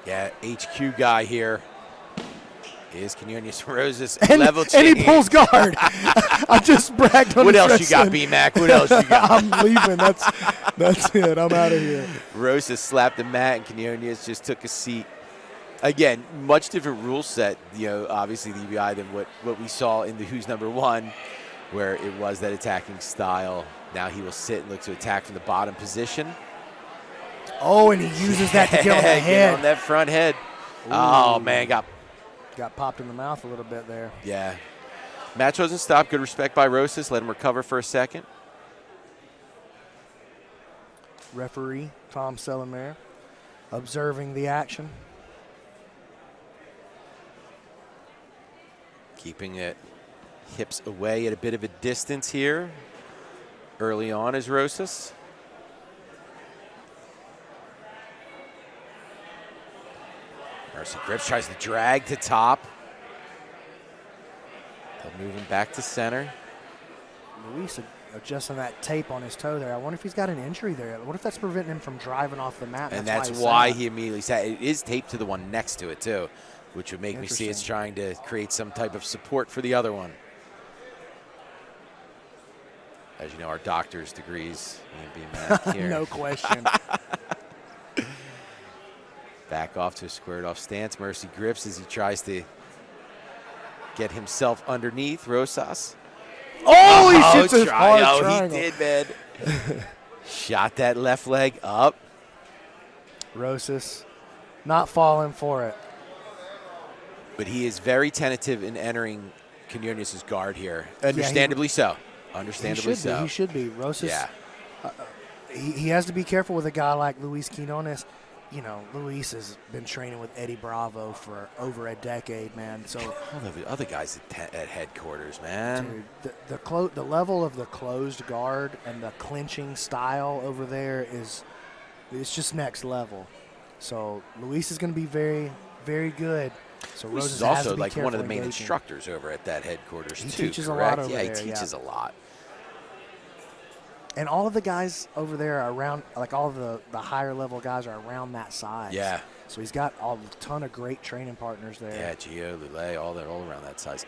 Yeah, HQ guy here is Quinones Rosas. And, Level and change. he pulls guard. I just bragged on What his else you got, wrestling. B-Mac? What else you got? I'm leaving. That's it. I'm out of here. Rosas slapped the mat, and Quinones just took a seat. Again, much different rule set, obviously the EBI than what we saw in the Who's Number One, where it was that attacking style. Now he will sit and look to attack from the bottom position. Oh, and he uses that to get on the Get head. on that front head. Ooh. Oh, man, Got popped in the mouth a little bit there. Yeah. Match doesn't stop. Good respect by Rosas. Let him recover for a second. Referee Tom Selimare observing the action. Keeping it hips away at a bit of a distance here. Early on is Rosas. Mercy grips, tries to drag to top. They'll move him back to center. Luis adjusting that tape on his toe there. I wonder if he's got an injury there. What if that's preventing him from driving off the mat? And that's why he immediately sat. It is taped to the one next to it, too, which would make me see it's trying to create some type of support for the other one. As you know, our doctor's degrees. Here. No question. Back off to a squared off stance. Mercy grips as he tries to get himself underneath Rosas. Oh, he shoots his hard Oh, triangle. he did, man. Shot that left leg up. Rosas not falling for it. But he is very tentative in entering Quinones' guard here. Understandably so. Understandably so. He should be. Rosas, yeah. He has to be careful with a guy like Luis Quinones. Luis has been training with Eddie Bravo for over a decade, man. So all the other guys at headquarters, man. Dude, the level of the closed guard and the clinching style over there it's just next level. So Luis is going to be very, very good. So Luis Rosas is has also to be like one of the main engaging. instructors over at that headquarters He too. teaches correct? a lot over yeah, there. He teaches a lot. And all of the guys over there are around, like all of the higher level guys are around that size. Yeah. So he's got a ton of great training partners there. Yeah, Gio, Lule, all around that size.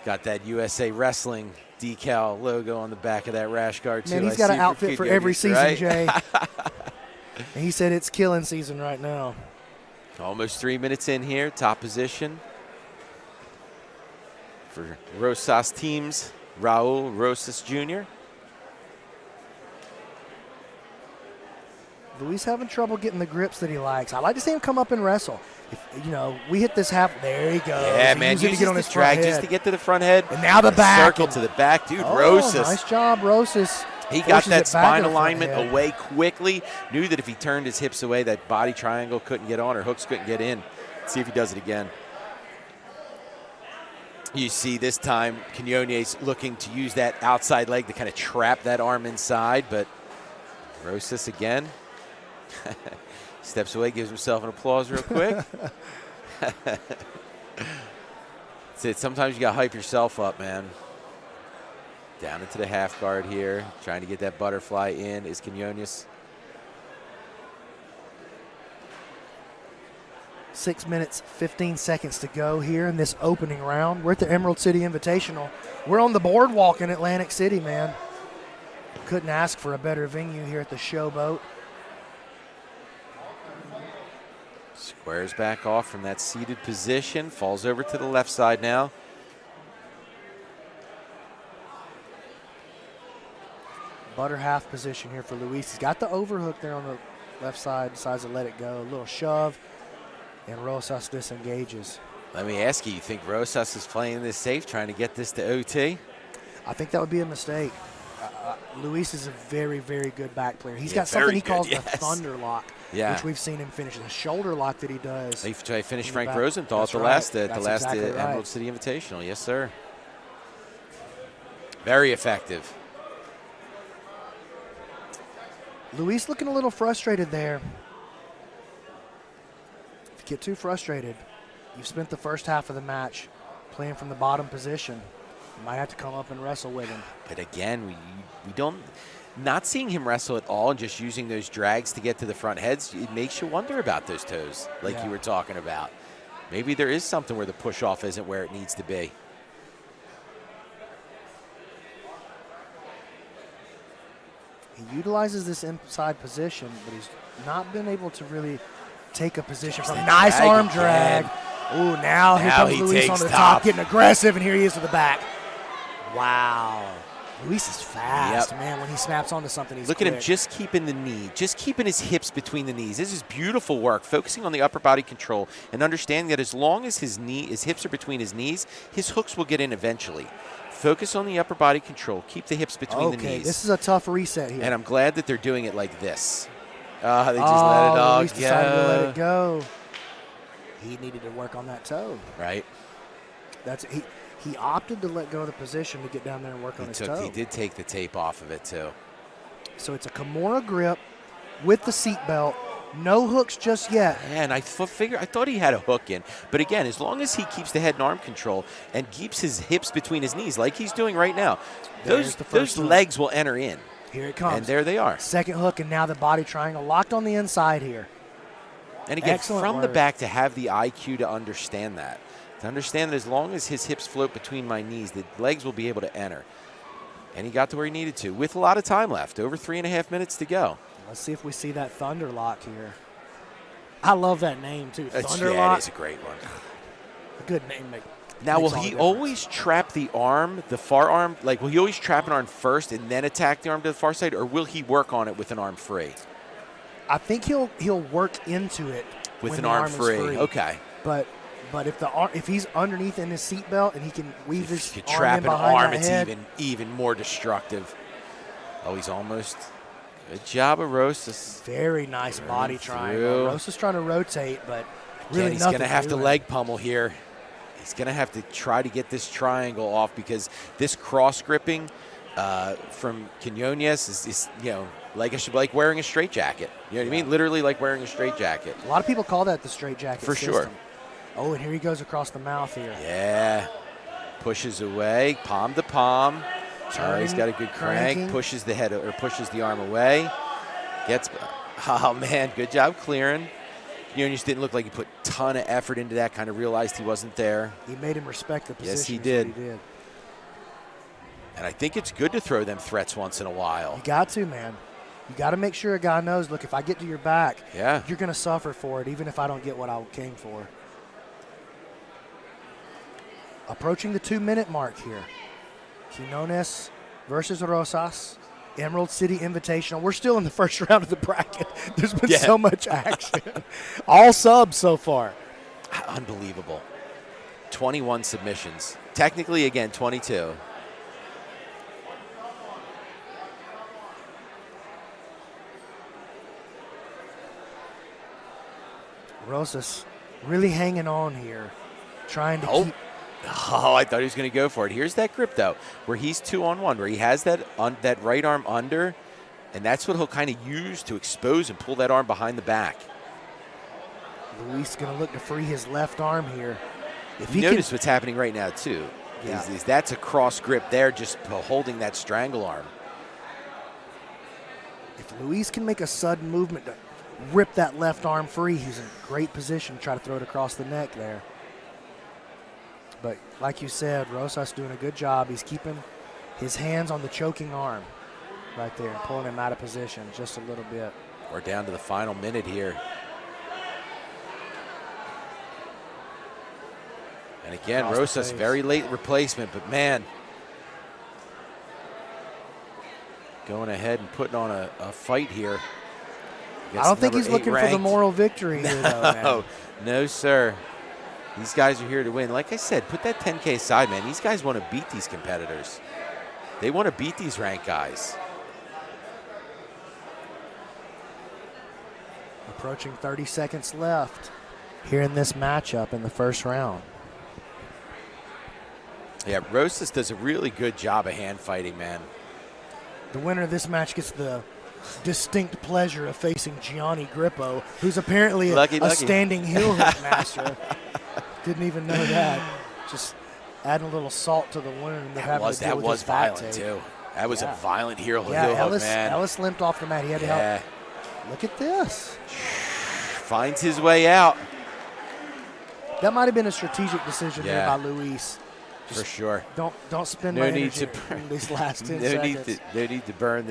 Got that USA Wrestling decal logo on the back of that rash guard too. Man, he's got an outfit for every season, right? Jay. And he said it's killing season right now. Almost 3 minutes in here, top position for Rosas teams. Raul Rosas Jr. Luis having trouble getting the grips that he likes. I like to see him come up and wrestle. We hit this half. There he goes. Yeah, man. Uses to get on his drag front just head. to get to the front head. And now the back. Circle to the back. Dude, Oh, Rosas. nice job, Rosas. He got that spine to alignment away quickly. Knew that if he turned his hips away, that body triangle couldn't get on or hooks couldn't get in. Let's see if he does it again. You see this time Quinones looking to use that outside leg to kind of trap that arm inside, but Rosas again. Steps away, gives himself an applause real quick. That's it. Sometimes you got to hype yourself up, man. Down into the half guard here. Trying to get that butterfly in is Quinones. 6 minutes, 15 seconds to go here in this opening round. We're at the Emerald City Invitational. We're on the boardwalk in Atlantic City, man. Couldn't ask for a better venue here at the Showboat. Squares back off from that seated position. Falls over to the left side now. Butter half position here for Luis. He's got the overhook there on the left side. Decides to let it go. A little shove. And Rosas disengages. Let me ask you, think Rosas is playing this safe, trying to get this to OT? I think that would be a mistake. Luis is a very, very good back player. He's got something he calls the thunder lock, which we've seen him finish. The shoulder lock that he does. He finished Frank Rosenthal at the last Emerald City Invitational. Yes, sir. Very effective. Luis looking a little frustrated there. If you get too frustrated, you've spent the first half of the match playing from the bottom position. Might have to come up and wrestle with him. But again, we don't. Not seeing him wrestle at all and just using those drags to get to the front heads, it makes you wonder about those toes, like you were talking about. Maybe there is something where the push-off isn't where it needs to be. He utilizes this inside position, but he's not been able to really take a position from nice arm drag. Ooh, now here comes Luis on the top, getting aggressive, and here he is to the back. Wow. Luis is fast, man. When he snaps onto something, he's Look at him just keeping the knee, just keeping his hips between the knees. This is beautiful work, focusing on the upper body control and understanding that as long as his hips are between his knees, his hooks will get in eventually. Focus on the upper body control. Keep the hips between the knees. Okay, this is a tough reset here. And I'm glad that they're doing it like this. They just let it all Luis decided to let it go. He needed to work on that toe. Right. He opted to let go of the position to get down there and work on his toe. He did take the tape off of it, too. So it's a Kimura grip with the seat belt. No hooks just yet. Yeah, and I thought he had a hook in. But again, as long as he keeps the head and arm control and keeps his hips between his knees like he's doing right now, those legs will enter in. Here it comes. And there they are. Second hook, and now the body triangle locked on the inside here. And again, from the back, to have the IQ to understand that. To understand that as long as his hips float between my knees, the legs will be able to enter. And he got to where he needed to with a lot of time left, over 3.5 minutes to go. Let's see if we see that Thunder Lock here. I love that name, too. Thunder Lock. Yeah, it is a great one. A good name. Now, will he always trap the arm, the far arm? Like, will he always trap an arm first and then attack the arm to the far side, or will he work on it with an arm free? I think he'll work into it with an arm free. Okay. But if he's underneath in his seatbelt and he can weave his arm trap in behind an arm, it's head, even more destructive. Oh, he's almost. Good job of Rosas. Very nice body triangle. Rosas trying to rotate, but really he's going to have to leg pummel here. He's going to have to try to get this triangle off because this cross gripping from Quinones is like wearing a straitjacket. You know what I mean? Literally like wearing a straitjacket. A lot of people call that the straitjacket for system. Sure. Oh, and here he goes across the mouth here. Yeah. Pushes away, palm to palm. He's got a good crank. Pushes the head or pushes the arm away. Oh man, good job clearing. Quinones didn't look like he put a ton of effort into that. Kind of realized he wasn't there. He made him respect the position. Yes, he did. And I think it's good to throw them threats once in a while. You got to, man. You got to make sure a guy knows, look, if I get to your back, you're going to suffer for it, even if I don't get what I came for. Approaching the 2-minute mark here. Quinones versus Rosas, Emerald City Invitational. We're still in the first round of the bracket. There's been so much action. All subs so far. Unbelievable. 21 submissions. Technically, again, 22. Rosas really hanging on here, trying to keep. Oh, I thought he was going to go for it. Here's that grip, though, where he's 2-on-1, where he has that right arm under, and that's what he'll kind of use to expose and pull that arm behind the back. Luis going to look to free his left arm here. If you notice what's happening right now, too, is that's a cross grip there, just holding that strangle arm. If Luis can make a sudden movement to rip that left arm free, he's in a great position to try to throw it across the neck there. But like you said, Rosas doing a good job. He's keeping his hands on the choking arm right there and pulling him out of position just a little bit. We're down to the final minute here. And again, Rosas, very late replacement, but man, going ahead and putting on a fight here. I don't think he's looking for the moral victory here, though, man. No, sir. These guys are here to win. Like I said, put that 10K aside, man. These guys want to beat these competitors. They want to beat these ranked guys. Approaching 30 seconds left here in this matchup in the first round. Yeah, Rosas does a really good job of hand fighting, man. The winner of this match gets the distinct pleasure of facing Gianni Grippo, who's apparently a standing heel hook master. Didn't even know that. Just adding a little salt to the wound. That was violent too. That was a violent heel hook, man. Ellis limped off the mat. He had to help. Look at this. Finds his way out. That might have been a strategic decision there by Luis. For sure. Don't spend my energy in these last 10 seconds. No need to burn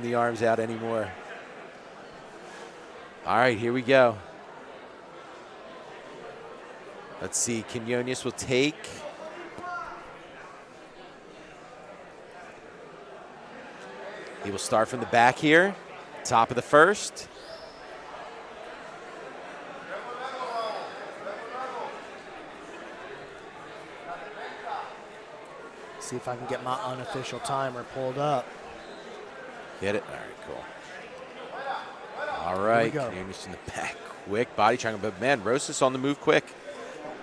the arms out anymore. All right, here we go. Let's see. Quinones will take. He will start from the back here. Top of the first. See if I can get my unofficial timer pulled up. Get it? All right, cool. All right, Quinones in the back. Quick body triangle, but man, Rosas on the move quick.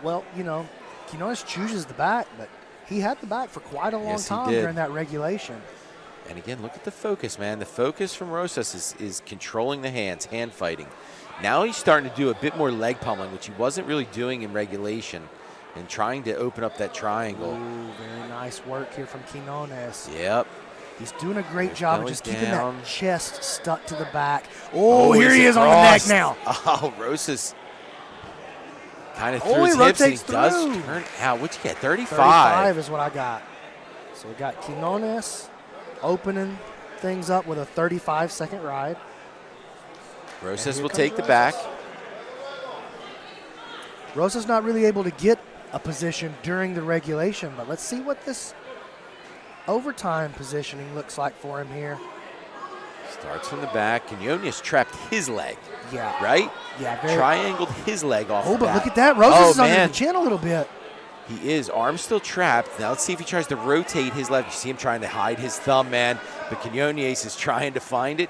Well, you know, Quinones chooses the back, but he had the back for quite a long time during that regulation. And again, look at the focus, man. The focus from Rosas is controlling the hands, hand fighting. Now he's starting to do a bit more leg pummeling, which he wasn't really doing in regulation, and trying to open up that triangle. Ooh, very nice work here from Quinones. Yep. He's doing a great job of just keeping that chest stuck to the back. Oh, here he is on the neck now. Oh, Rosas kind of threw his hips, and he does turn out. What'd you get, 35? 35 is what I got. So we got Quinones opening things up with a 35-second ride. Rosas will take the back. Rosas not really able to get a position during the regulation, but let's see what this overtime positioning looks like for him here. Starts from the back. Quinones trapped his leg. Yeah. Right? Yeah. Triangled his leg off the but back. look at that. Rosas is under the chin a little bit. He is. Arm still trapped. Now let's see if he tries to rotate his leg. You see him trying to hide his thumb, man. But Quinones is trying to find it.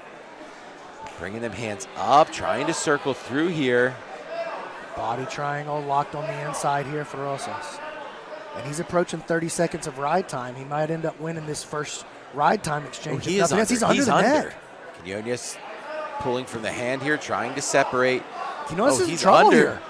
Bringing them hands up, trying to circle through here. Body triangle locked on the inside here for Rosas. And he's approaching 30 seconds of ride time. He might end up winning this first ride time exchange. Oh, he's under the neck. Quinones pulling from the hand here, trying to separate. Quinones is in trouble here.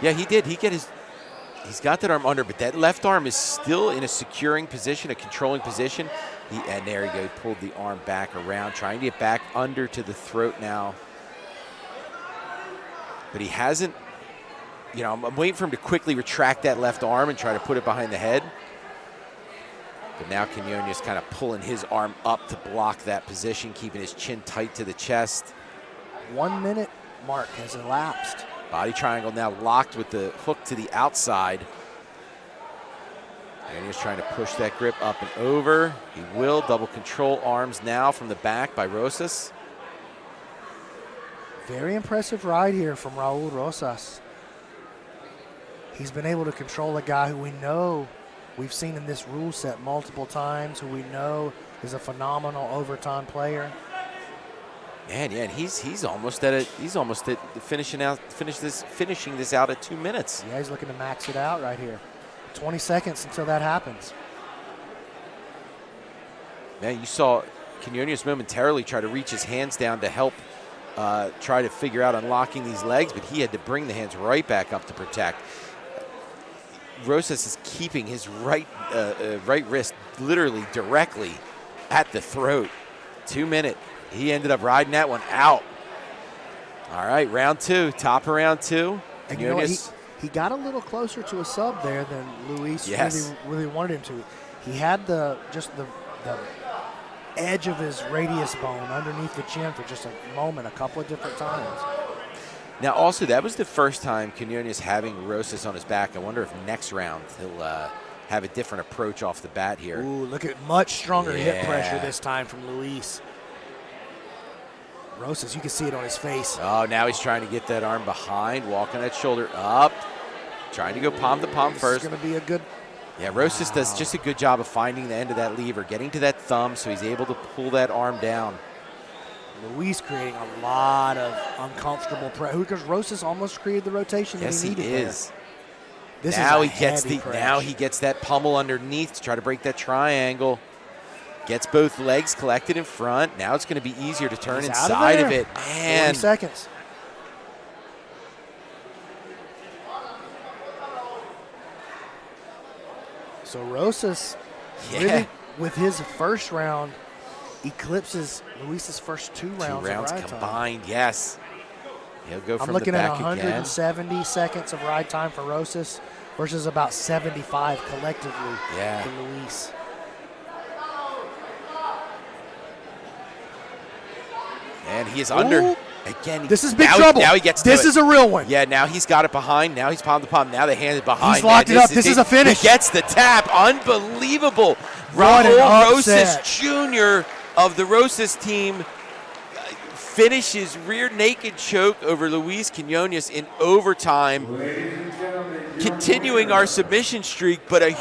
Yeah, he did. He's got that arm under, but that left arm is still in a securing position, a controlling position. And there he goes, pulled the arm back around, trying to get back under to the throat now. But he hasn't, you know, I'm waiting for him to quickly retract that left arm and try to put it behind the head. But now Quinones kind of pulling his arm up to block that position, keeping his chin tight to the chest. 1 minute mark has elapsed. Body triangle now locked with the hook to the outside. And he's trying to push that grip up and over. He will double control arms now from the back by Rosas. Very impressive ride here from Raul Rosas. He's been able to control a guy who we know we've seen in this rule set multiple times, who we know is a phenomenal overtime player. Man, yeah, and he's almost at finishing this out at 2 minutes. Yeah, he's looking to max it out right here. 20 seconds until that happens. Man, you saw Quinones momentarily try to reach his hands down to help try to figure out unlocking these legs, but he had to bring the hands right back up to protect. Rosas is keeping his right wrist literally directly at the throat. 2 minute. He ended up riding that one out. All right, round two, top of round two. And you know what, he got a little closer to a sub there than Luis really wanted him to. He had just the edge of his radius bone underneath the chin for just a moment, a couple of different times. Now, also, that was the first time Quinones having Rosas on his back. I wonder if next round he'll have a different approach off the bat here. Ooh, look at much stronger hip pressure this time from Luis. Rosas, you can see it on his face. Oh, now he's trying to get that arm behind, walking that shoulder up, trying to go palm to palm first. It's going to be a good... Yeah, Rosas does just a good job of finding the end of that lever, getting to that thumb so he's able to pull that arm down. Luis creating a lot of uncomfortable pressure because Rosas almost created the rotation that he needed. Yes, he is. Now he gets that pummel underneath to try to break that triangle. Gets both legs collected in front. Now it's going to be easier to turn inside of it. Man. 40 seconds. So Rosas, Yeah. really, with his first round, eclipses Luis's first 2 rounds. 2 rounds of ride combined, yes. He'll go from I'm looking the at back 170 seconds of ride time for Rosas versus about 75 collectively for Luis. And he is under. Again, this is big trouble. Now he gets to this it. is a real one. Yeah, now he's got it behind. Now he's palm to palm. Now the hand is behind. He's locked it up. This is a finish. He gets the tap. Unbelievable. What an Raul upset. Rosas Jr. of the Rosas team finishes rear naked choke over Luis Quinones in overtime, continuing our submission streak, but a huge